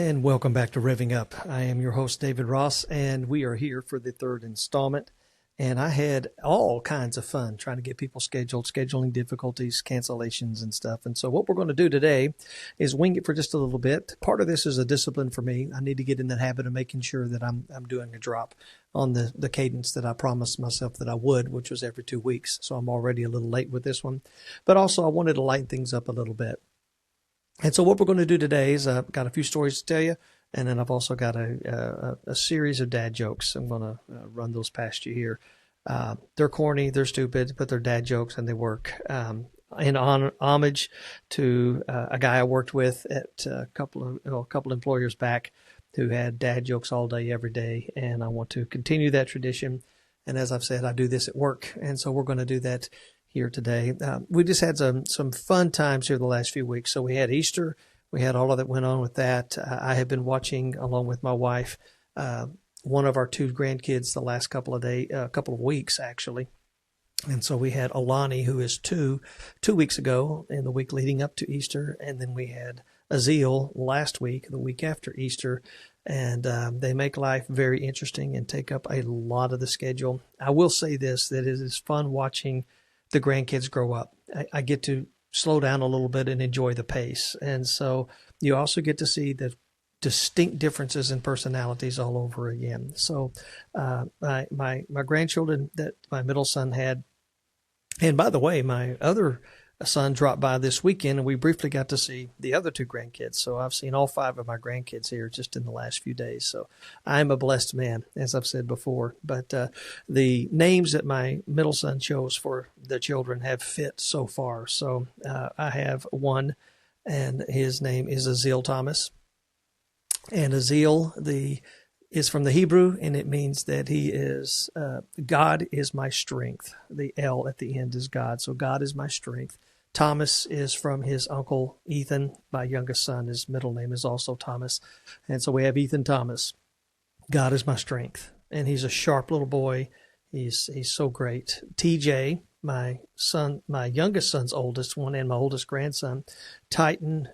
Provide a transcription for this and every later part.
And welcome back to Revving Up. I am your host, David Ross, and we are here for the third installment. And I had all kinds of fun trying to get people scheduled, scheduling difficulties, cancellations, and stuff. And so what we're going to do today is wing it for just a little bit. Part of this is a discipline for me. I need to get in the habit of making sure that I'm doing a drop on the cadence that I promised myself that I would, which was every 2 weeks. So I'm already a little late with this one. But also I wanted to lighten things up a little bit. And so what we're going to do today is I've got a few stories to tell you, and then I've also got a series of dad jokes. I'm going to run those past you here. They're corny, they're stupid, but they're dad jokes, and they work. In homage to a guy I worked with at a couple employers back who had dad jokes all day, every day, and I want to continue that tradition. And as I've said, I do this at work, and so we're going to do that here today. We just had some fun times here the last few weeks. So we had Easter. We had all of that went on with that. I have been watching, along with my wife, one of our two grandkids the last couple of weeks, actually. And so we had Alani, who is two weeks ago, in the week leading up to Easter. And then we had Azil last week, the week after Easter. And they make life very interesting and take up a lot of the schedule. I will say this, that it is fun watching the grandkids grow up. I get to slow down a little bit and enjoy the pace. And so you also get to see the distinct differences in personalities all over again. So my grandchildren that my middle son had, and by the way, my other son dropped by this weekend, and we briefly got to see the other two grandkids. So I've seen all 5 of my grandkids here just in the last few days. So I'm a blessed man, as I've said before. But the names that my middle son chose for the children have fit so far. So I have one, and his name is Azil Thomas. And Azil is from the Hebrew, and it means that he is, God is my strength. The L at the end is God. So God is my strength. Thomas is from his uncle Ethan, my youngest son. His middle name is also Thomas. And so we have Ethan Thomas. God is my strength. And he's a sharp little boy. He's so great. TJ, my youngest son's oldest one, and my oldest grandson, Titan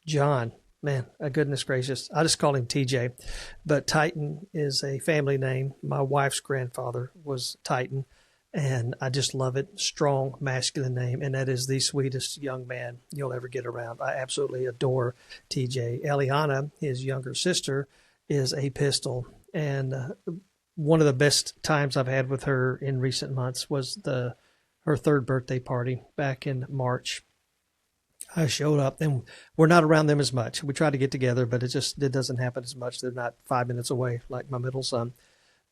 John. Man, goodness gracious. I just call him TJ. But Titan is a family name. My wife's grandfather was Titan. And I just love it. Strong, masculine name. And that is the sweetest young man you'll ever get around. I absolutely adore TJ. Eliana, his younger sister, is a pistol. And one of the best times I've had with her in recent months was her third birthday party back in March. I showed up, and we're not around them as much. We try to get together, but it doesn't happen as much. They're not 5 minutes away like my middle son.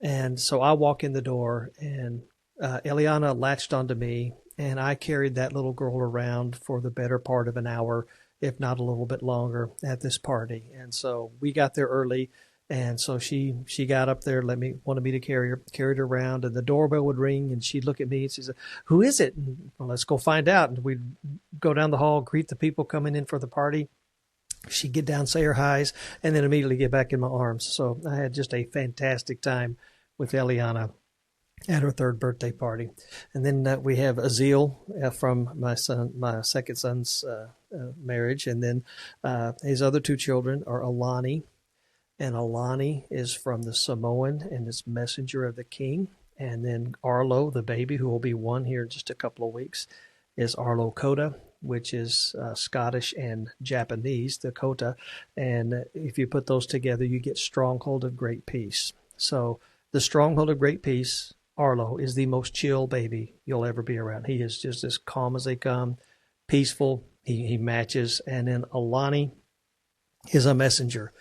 And so I walk in the door, and Eliana latched onto me, and I carried that little girl around for the better part of an hour, if not a little bit longer, at this party. And so we got there early, and so she got up there, wanted me to carried her around, and the doorbell would ring, and she'd look at me, and she said, "Who is it?" And, "Well, let's go find out." And we'd go down the hall, greet the people coming in for the party. She'd get down, say her highs, and then immediately get back in my arms. So I had just a fantastic time with Eliana at her third birthday party. And then we have Azil from my second son's marriage. And then his other two children are Alani. And Alani is from the Samoan and is messenger of the king. And then Arlo, the baby, who will be 1 here in just a couple of weeks, is Arlo Kota, which is Scottish and Japanese, the Kota. And if you put those together, you get Stronghold of Great Peace. So the Stronghold of Great Peace, Arlo, is the most chill baby you'll ever be around. He is just as calm as they come, peaceful. He matches. And then Alani is a messenger.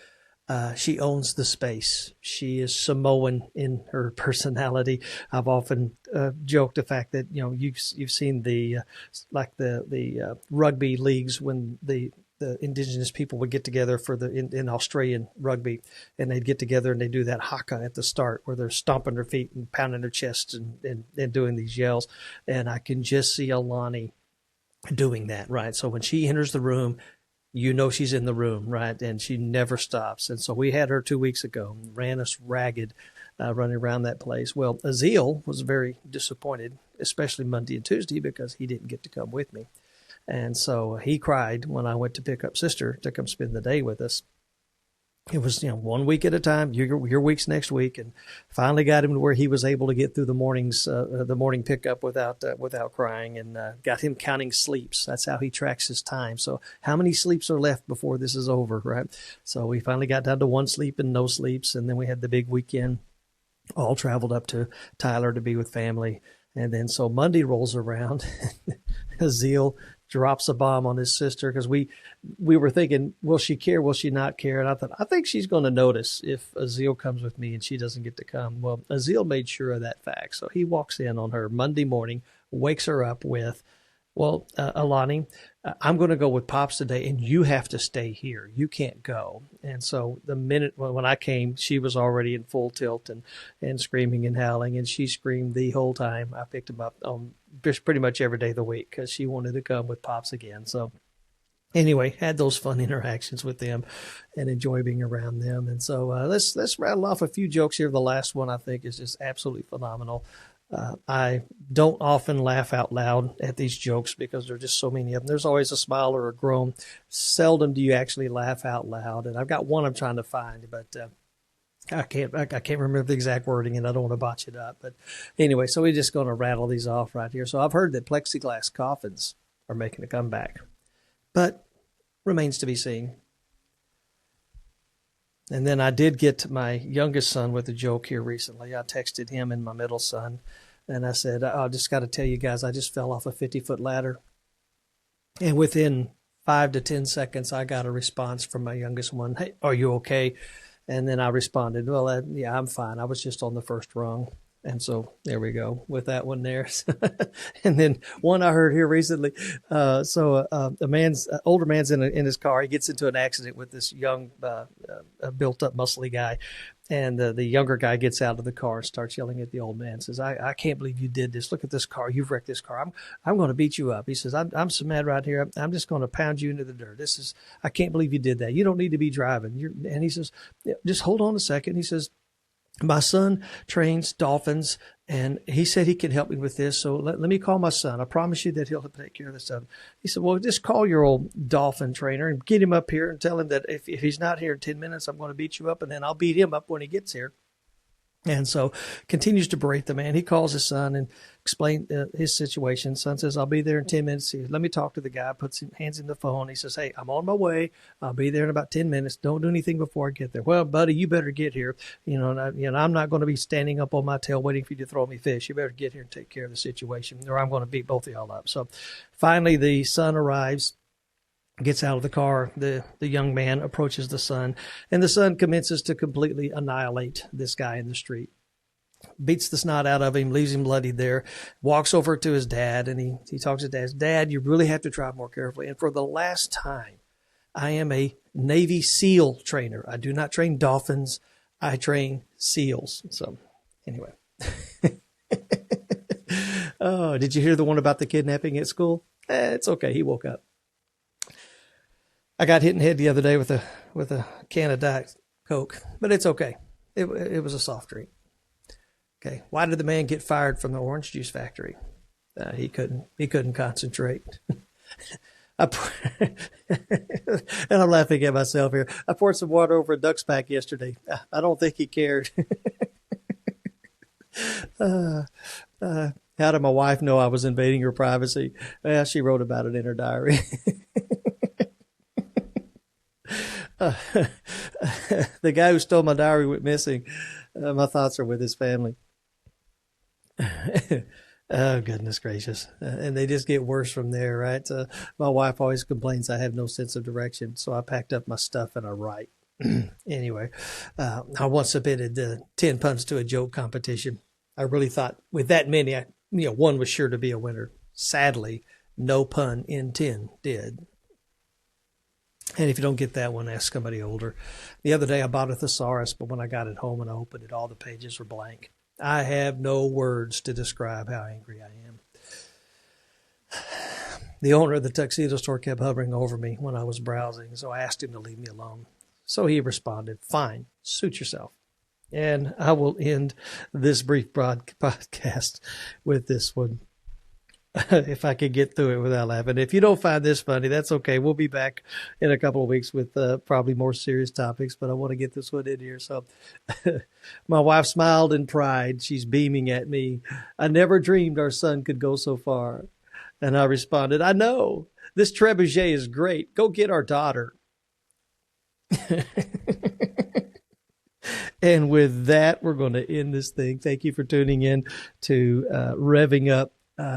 She owns the space. She is Samoan in her personality. I've often joked the fact that you've seen the rugby leagues when the indigenous people would get together for in Australian rugby, and they'd get together and they do that haka at the start where they're stomping their feet and pounding their chests and doing these yells. And I can just see Alani doing that, right? So when she enters the room, she's in the room, right? And she never stops. And so we had her 2 weeks ago, ran us ragged, running around that place. Well, Azil was very disappointed, especially Monday and Tuesday, because he didn't get to come with me. And so he cried when I went to pick up sister to come spend the day with us. It was, 1 week at a time, your week's next week, and finally got him to where he was able to get through the morning pickup without crying, and got him counting sleeps. That's how he tracks his time. So how many sleeps are left before this is over, right? So we finally got down to 1 sleep and no sleeps, and then we had the big weekend. All traveled up to Tyler to be with family, and then so Monday rolls around, Azil drops a bomb on his sister, because we were thinking, will she care? Will she not care? And I thought, I think she's going to notice if Azil comes with me and she doesn't get to come. Well, Azil made sure of that fact. So he walks in on her Monday morning, wakes her up with, well, Alani, I'm going to go with Pops today, and you have to stay here. You can't go. And so the minute when I came, she was already in full tilt and screaming and howling, and she screamed the whole time. I picked him up pretty much every day of the week because she wanted to come with Pops again. So anyway, had those fun interactions with them and enjoy being around them. And so let's rattle off a few jokes here. The last one I think is just absolutely phenomenal. I don't often laugh out loud at these jokes because there are just so many of them. There's always a smile or a groan. Seldom do you actually laugh out loud. And I've got one I'm trying to find, but I can't remember the exact wording, and I don't want to botch it up. But anyway, so we're just going to rattle these off right here. So I've heard that plexiglass coffins are making a comeback, but remains to be seen. And then I did get my youngest son with a joke here recently. I texted him and my middle son, and I said, I just got to tell you guys, I just fell off a 50-foot ladder. And within 5 to 10 seconds, I got a response from my youngest one. Hey, are you okay? And then I responded, well, yeah, I'm fine. I was just on the first rung. And so there we go with that one there. And then one I heard here recently. A older man's in his car. He gets into an accident with this young, built up, muscly guy. And the younger guy gets out of the car and starts yelling at the old man. Says, I can't believe you did this. Look at this car. You've wrecked this car. I'm going to beat you up. He says, I'm so mad right here. I'm just going to pound you into the dirt. I can't believe you did that. You don't need to be driving. And he says, just hold on a second. He says, my son trains dolphins, and he said he can help me with this. So let me call my son. I promise you that he'll take care of this stuff. He said, well, just call your old dolphin trainer and get him up here and tell him that if he's not here in 10 minutes, I'm going to beat you up, and then I'll beat him up when he gets here. And so continues to berate the man. He calls his son and explains his situation. Son says, I'll be there in 10 minutes. Let me talk to the guy. Hands him the phone. He says, hey, I'm on my way. I'll be there in about 10 minutes. Don't do anything before I get there. Well, buddy, you better get here. I'm not going to be standing up on my tail waiting for you to throw me fish. You better get here and take care of the situation, or I'm going to beat both of y'all up. So finally, the son arrives. Gets out of the car, the young man approaches the son, and the son commences to completely annihilate this guy in the street. Beats the snot out of him, leaves him bloodied there, walks over to his dad, and he talks to Dad. Dad, you really have to drive more carefully. And for the last time, I am a Navy SEAL trainer. I do not train dolphins. I train SEALs. So anyway. Oh, did you hear the one about the kidnapping at school? It's okay. He woke up. I got hit in the head the other day with a can of Diet Coke, but it's okay. It was a soft drink. Okay. Why did the man get fired from the orange juice factory? He couldn't concentrate. And I'm laughing at myself here. I poured some water over a duck's back yesterday. I don't think he cared. How did my wife know I was invading her privacy? Well, she wrote about it in her diary. The guy who stole my diary went missing. My thoughts are with his family. Oh, goodness gracious. And they just get worse from there, right? My wife always complains I have no sense of direction, so I packed up my stuff and I write. Anyway, I once submitted 10 puns to a joke competition. I really thought with that many, one was sure to be a winner. Sadly, no pun in 10 did. And if you don't get that one, ask somebody older. The other day I bought a thesaurus, but when I got it home and I opened it, all the pages were blank. I have no words to describe how angry I am. The owner of the tuxedo store kept hovering over me when I was browsing, so I asked him to leave me alone. So he responded, fine, suit yourself. And I will end this brief podcast with this one. if I could get through it without laughing. If you don't find this funny, that's okay. We'll be back in a couple of weeks with probably more serious topics, but I want to get this one in here. So my wife smiled in pride. She's beaming at me. I never dreamed our son could go so far. And I responded, I know. This trebuchet is great. Go get our daughter. And with that, we're going to end this thing. Thank you for tuning in to Revving Up.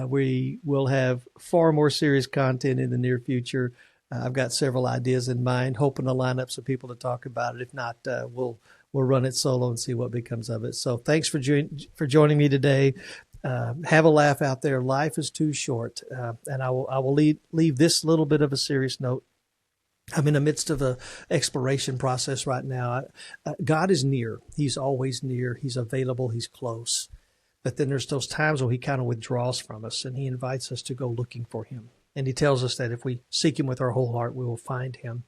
We will have far more serious content in the near future. I've got several ideas in mind, hoping to line up some people to talk about it. If not, we'll run it solo and see what becomes of it. So thanks for joining me today. Have a laugh out there. Life is too short. And I will leave this little bit of a serious note. I'm in the midst of a exploration process right now. God is near. He's always near. He's available. He's close. But then there's those times where he kind of withdraws from us and he invites us to go looking for him. And he tells us that if we seek him with our whole heart, we will find him.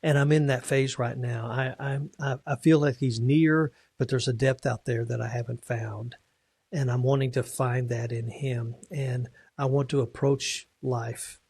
And I'm in that phase right now. I feel like he's near, but there's a depth out there that I haven't found. And I'm wanting to find that in him. And I want to approach life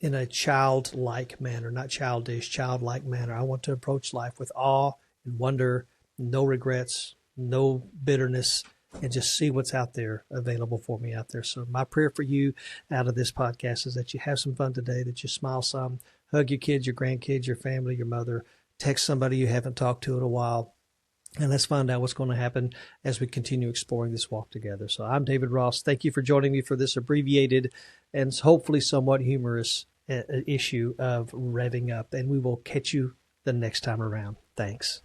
in a childlike manner, not childish, childlike manner. I want to approach life with awe and wonder, no regrets, no bitterness, and just see what's out there available for me out there. So my prayer for you out of this podcast is that you have some fun today, that you smile some, hug your kids, your grandkids, your family, your mother, text somebody you haven't talked to in a while. And let's find out what's going to happen as we continue exploring this walk together. So I'm David Ross. Thank you for joining me for this abbreviated and hopefully somewhat humorous issue of Revving Up. And we will catch you the next time around. Thanks.